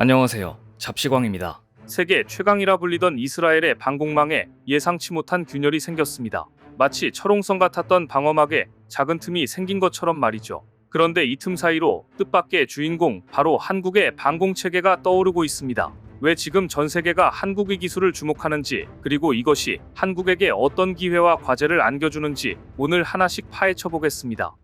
안녕하세요. 잡시광입니다. 세계 최강이라 불리던 이스라엘의 방공망에 예상치 못한 균열이 생겼습니다. 마치 철옹성 같았던 방어막에 작은 틈이 생긴 것처럼 말이죠. 그런데 이 틈 사이로 뜻밖의 주인공 바로 한국의 방공체계가 떠오르고 있습니다. 왜 지금 전 세계가 한국의 기술을 주목하는지, 그리고 이것이 한국에게 어떤 기회와 과제를 안겨주는지 오늘 하나씩 파헤쳐 보겠습니다.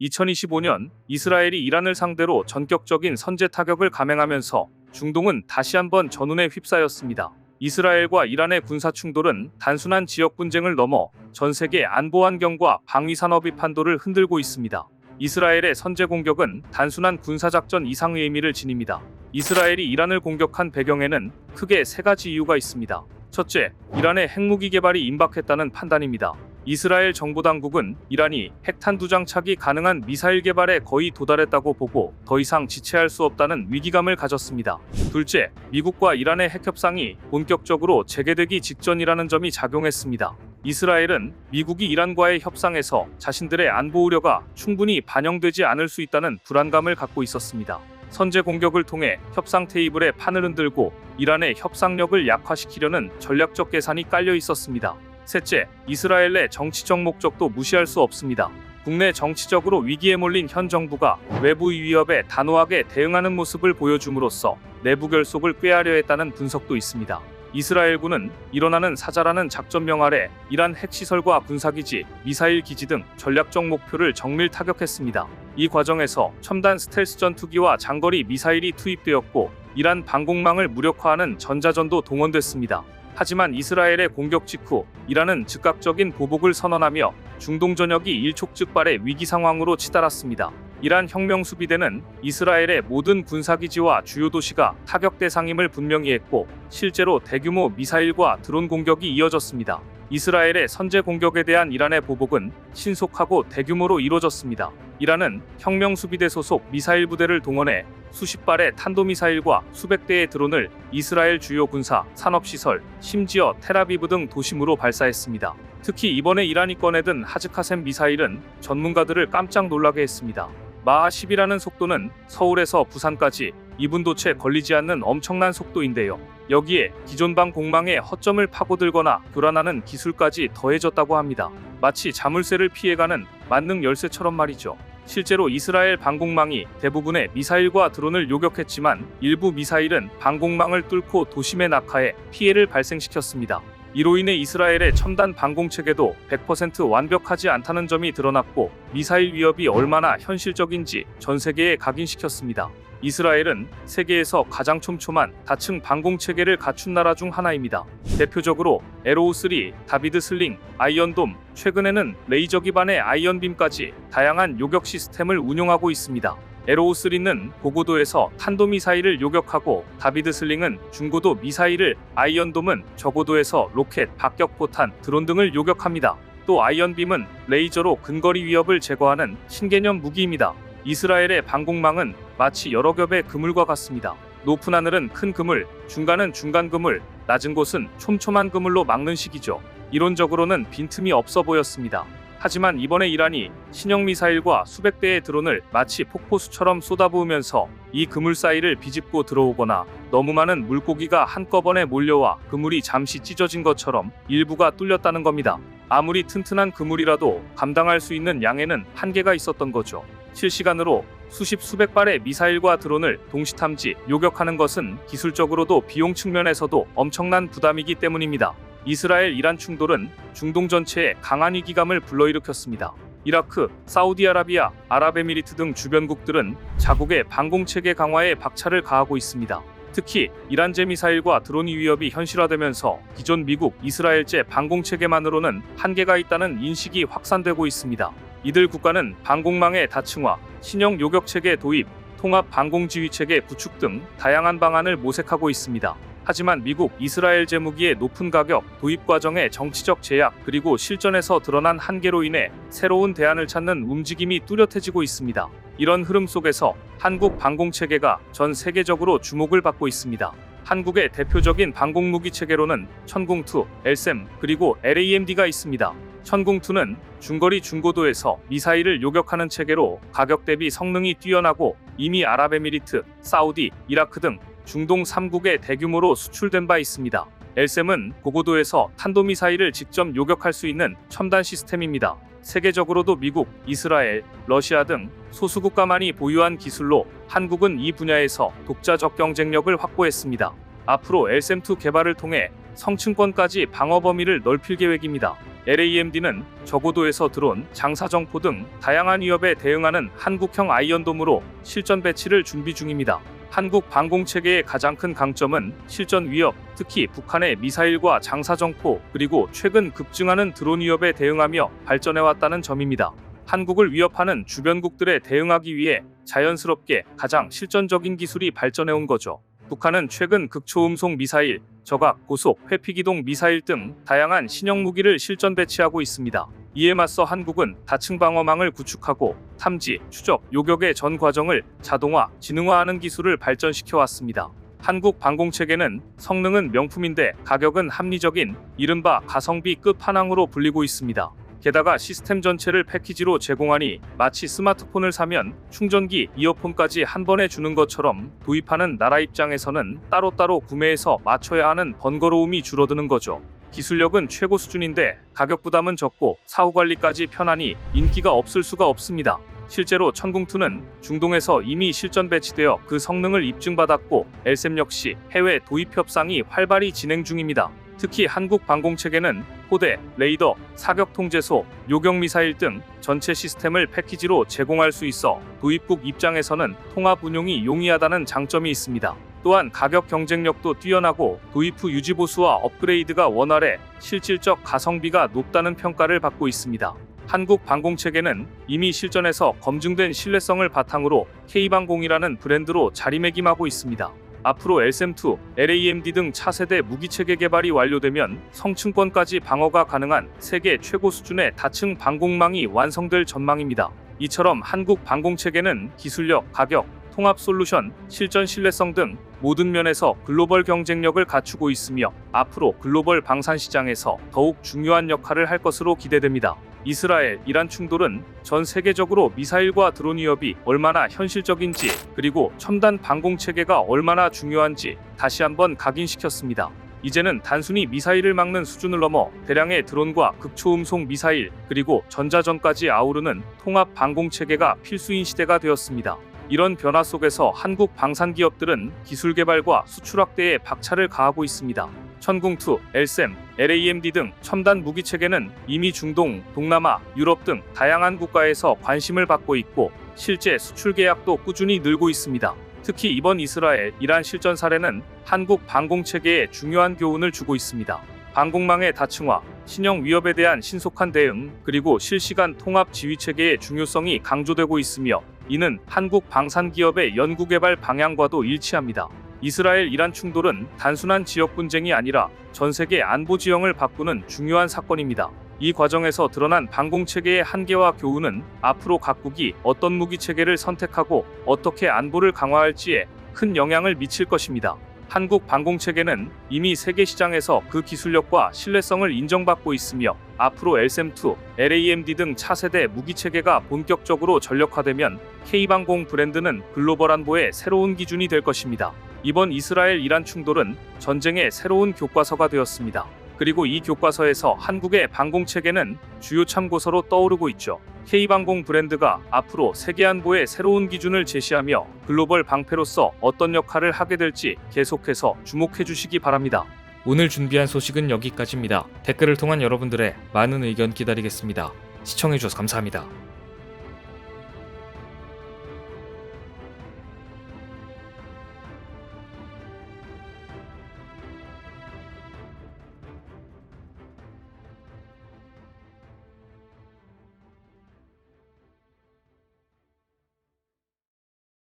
2025년 이스라엘이 이란을 상대로 전격적인 선제 타격을 감행하면서 중동은 다시 한번 전운에 휩싸였습니다. 이스라엘과 이란의 군사 충돌은 단순한 지역 분쟁을 넘어 전 세계 안보 환경과 방위 산업의 판도를 흔들고 있습니다. 이스라엘의 선제 공격은 단순한 군사작전 이상의 의미를 지닙니다. 이스라엘이 이란을 공격한 배경에는 크게 세 가지 이유가 있습니다. 첫째, 이란의 핵무기 개발이 임박했다는 판단입니다. 이스라엘 정보당국은 이란이 핵탄 두 장착이 가능한 미사일 개발에 거의 도달했다고 보고 더 이상 지체할 수 없다는 위기감을 가졌습니다. 둘째, 미국과 이란의 핵협상이 본격적으로 재개되기 직전이라는 점이 작용했습니다. 이스라엘은 미국이 이란과의 협상에서 자신들의 안보 우려가 충분히 반영되지 않을 수 있다는 불안감을 갖고 있었습니다. 선제 공격을 통해 협상 테이블의 판을 흔들고 이란의 협상력을 약화시키려는 전략적 계산이 깔려 있었습니다. 셋째, 이스라엘 내 정치적 목적도 무시할 수 없습니다. 국내 정치적으로 위기에 몰린 현 정부가 외부 위협에 단호하게 대응하는 모습을 보여줌으로써 내부 결속을 꾀하려 했다는 분석도 있습니다. 이스라엘군은 일어나는 사자라는 작전명 아래 이란 핵시설과 군사기지, 미사일 기지 등 전략적 목표를 정밀 타격했습니다. 이 과정에서 첨단 스텔스 전투기와 장거리 미사일이 투입되었고 이란 방공망을 무력화하는 전자전도 동원됐습니다. 하지만 이스라엘의 공격 직후 이란은 즉각적인 보복을 선언하며 중동 전역이 일촉즉발의 위기 상황으로 치달았습니다. 이란 혁명수비대는 이스라엘의 모든 군사기지와 주요 도시가 타격 대상임을 분명히 했고 실제로 대규모 미사일과 드론 공격이 이어졌습니다. 이스라엘의 선제 공격에 대한 이란의 보복은 신속하고 대규모로 이루어졌습니다. 이란은 혁명수비대 소속 미사일 부대를 동원해 수십 발의 탄도미사일과 수백 대의 드론을 이스라엘 주요 군사, 산업시설, 심지어 텔아비브 등 도심으로 발사했습니다. 특히 이번에 이란이 꺼내든 하즈카셈 미사일은 전문가들을 깜짝 놀라게 했습니다. 마하 10이라는 속도는 서울에서 부산까지 2분도 채 걸리지 않는 엄청난 속도인데요. 여기에 기존 방공망의 허점을 파고들거나 교란하는 기술까지 더해졌다고 합니다. 마치 자물쇠를 피해가는 만능 열쇠처럼 말이죠. 실제로 이스라엘 방공망이 대부분의 미사일과 드론을 요격했지만 일부 미사일은 방공망을 뚫고 도심에 낙하해 피해를 발생시켰습니다. 이로 인해 이스라엘의 첨단 방공체계도 100% 완벽하지 않다는 점이 드러났고 미사일 위협이 얼마나 현실적인지 전 세계에 각인시켰습니다. 이스라엘은 세계에서 가장 촘촘한 다층 방공체계를 갖춘 나라 중 하나입니다. 대표적으로 에로우3, 다비드 슬링, 아이언돔, 최근에는 레이저 기반의 아이언빔까지 다양한 요격 시스템을 운용하고 있습니다. 에로우3는 고고도에서 탄도미사일을 요격하고 다비드 슬링은 중고도 미사일을, 아이언돔은 저고도에서 로켓, 박격포탄, 드론 등을 요격합니다. 또 아이언빔은 레이저로 근거리 위협을 제거하는 신개념 무기입니다. 이스라엘의 방공망은 마치 여러 겹의 그물과 같습니다. 높은 하늘은 큰 그물, 중간은 중간 그물, 낮은 곳은 촘촘한 그물로 막는 식이죠. 이론적으로는 빈틈이 없어 보였습니다. 하지만 이번에 이란이 신형 미사일과 수백 대의 드론을 마치 폭포수처럼 쏟아부으면서 이 그물 사이를 비집고 들어오거나 너무 많은 물고기가 한꺼번에 몰려와 그물이 잠시 찢어진 것처럼 일부가 뚫렸다는 겁니다. 아무리 튼튼한 그물이라도 감당할 수 있는 양에는 한계가 있었던 거죠. 실시간으로 수십 수백 발의 미사일과 드론을 동시 탐지, 요격하는 것은 기술적으로도 비용 측면에서도 엄청난 부담이기 때문입니다. 이스라엘 이란 충돌은 중동 전체에 강한 위기감을 불러일으켰습니다. 이라크, 사우디아라비아, 아랍에미리트 등 주변국들은 자국의 방공체계 강화에 박차를 가하고 있습니다. 특히 이란제 미사일과 드론 위협이 현실화되면서 기존 미국, 이스라엘제 방공체계만으로는 한계가 있다는 인식이 확산되고 있습니다. 이들 국가는 방공망의 다층화, 신형 요격체계 도입, 통합 방공지휘체계 구축 등 다양한 방안을 모색하고 있습니다. 하지만 미국, 이스라엘 제무기의 높은 가격, 도입 과정의 정치적 제약, 그리고 실전에서 드러난 한계로 인해 새로운 대안을 찾는 움직임이 뚜렷해지고 있습니다. 이런 흐름 속에서 한국 방공체계가 전 세계적으로 주목을 받고 있습니다. 한국의 대표적인 방공무기 체계로는 천궁2, LSAM, 그리고 LAMD가 있습니다. 천궁2는 중거리 중고도에서 미사일을 요격하는 체계로 가격 대비 성능이 뛰어나고 이미 아랍에미리트, 사우디, 이라크 등 중동 3국에 대규모로 수출된 바 있습니다. LSAM은 고고도에서 탄도미사일을 직접 요격할 수 있는 첨단 시스템입니다. 세계적으로도 미국, 이스라엘, 러시아 등 소수국가만이 보유한 기술로 한국은 이 분야에서 독자적 경쟁력을 확보했습니다. 앞으로 LSAM2 개발을 통해 성층권까지 방어 범위를 넓힐 계획입니다. LAMD는 저고도에서 드론, 장사정포 등 다양한 위협에 대응하는 한국형 아이언돔으로 실전 배치를 준비 중입니다. 한국 방공체계의 가장 큰 강점은 실전 위협, 특히 북한의 미사일과 장사정포, 그리고 최근 급증하는 드론 위협에 대응하며 발전해왔다는 점입니다. 한국을 위협하는 주변국들에 대응하기 위해 자연스럽게 가장 실전적인 기술이 발전해온 거죠. 북한은 최근 극초음속 미사일, 저각, 고속, 회피기동 미사일 등 다양한 신형 무기를 실전 배치하고 있습니다. 이에 맞서 한국은 다층 방어망을 구축하고 탐지, 추적, 요격의 전 과정을 자동화, 지능화하는 기술을 발전시켜 왔습니다. 한국 방공체계는 성능은 명품인데 가격은 합리적인 이른바 가성비 끝판왕으로 불리고 있습니다. 게다가 시스템 전체를 패키지로 제공하니 마치 스마트폰을 사면 충전기, 이어폰까지 한 번에 주는 것처럼 도입하는 나라 입장에서는 따로따로 구매해서 맞춰야 하는 번거로움이 줄어드는 거죠. 기술력은 최고 수준인데 가격 부담은 적고 사후 관리까지 편하니 인기가 없을 수가 없습니다. 실제로 천궁2는 중동에서 이미 실전 배치되어 그 성능을 입증받았고 LSAM 역시 해외 도입 협상이 활발히 진행 중입니다. 특히 한국 방공체계는 포대, 레이더, 사격 통제소, 요격 미사일 등 전체 시스템을 패키지로 제공할 수 있어 도입국 입장에서는 통합 운용이 용이하다는 장점이 있습니다. 또한 가격 경쟁력도 뛰어나고 도입 후 유지 보수와 업그레이드가 원활해 실질적 가성비가 높다는 평가를 받고 있습니다. 한국 방공체계는 이미 실전에서 검증된 신뢰성을 바탕으로 K방공이라는 브랜드로 자리매김하고 있습니다. 앞으로 LSAM2, LAMD 등 차세대 무기체계 개발이 완료되면 성층권까지 방어가 가능한 세계 최고 수준의 다층 방공망이 완성될 전망입니다. 이처럼 한국 방공체계는 기술력, 가격, 통합 솔루션, 실전 신뢰성 등 모든 면에서 글로벌 경쟁력을 갖추고 있으며 앞으로 글로벌 방산 시장에서 더욱 중요한 역할을 할 것으로 기대됩니다. 이스라엘, 이란 충돌은 전 세계적으로 미사일과 드론 위협이 얼마나 현실적인지 그리고 첨단 방공체계가 얼마나 중요한지 다시 한번 각인시켰습니다. 이제는 단순히 미사일을 막는 수준을 넘어 대량의 드론과 극초음속 미사일 그리고 전자전까지 아우르는 통합 방공체계가 필수인 시대가 되었습니다. 이런 변화 속에서 한국 방산기업들은 기술 개발과 수출 확대에 박차를 가하고 있습니다. 천궁2, LSAM, LAMD 등 첨단 무기체계는 이미 중동, 동남아, 유럽 등 다양한 국가에서 관심을 받고 있고 실제 수출 계약도 꾸준히 늘고 있습니다. 특히 이번 이스라엘, 이란 실전 사례는 한국 방공체계에 중요한 교훈을 주고 있습니다. 방공망의 다층화, 신형 위협에 대한 신속한 대응, 그리고 실시간 통합 지휘체계의 중요성이 강조되고 있으며 이는 한국 방산기업의 연구개발 방향과도 일치합니다. 이스라엘, 이란 충돌은 단순한 지역 분쟁이 아니라 전 세계 안보 지형을 바꾸는 중요한 사건입니다. 이 과정에서 드러난 방공체계의 한계와 교훈은 앞으로 각국이 어떤 무기체계를 선택하고 어떻게 안보를 강화할지에 큰 영향을 미칠 것입니다. 한국 방공체계는 이미 세계 시장에서 그 기술력과 신뢰성을 인정받고 있으며 앞으로 LSAM2, LAMD 등 차세대 무기체계가 본격적으로 전력화되면 K방공 브랜드는 글로벌 안보의 새로운 기준이 될 것입니다. 이번 이스라엘, 이란 충돌은 전쟁의 새로운 교과서가 되었습니다. 그리고 이 교과서에서 한국의 방공체계는 주요 참고서로 떠오르고 있죠. K방공 브랜드가 앞으로 세계 안보의 새로운 기준을 제시하며 글로벌 방패로서 어떤 역할을 하게 될지 계속해서 주목해 주시기 바랍니다. 오늘 준비한 소식은 여기까지입니다. 댓글을 통한 여러분들의 많은 의견 기다리겠습니다. 시청해주셔서 감사합니다.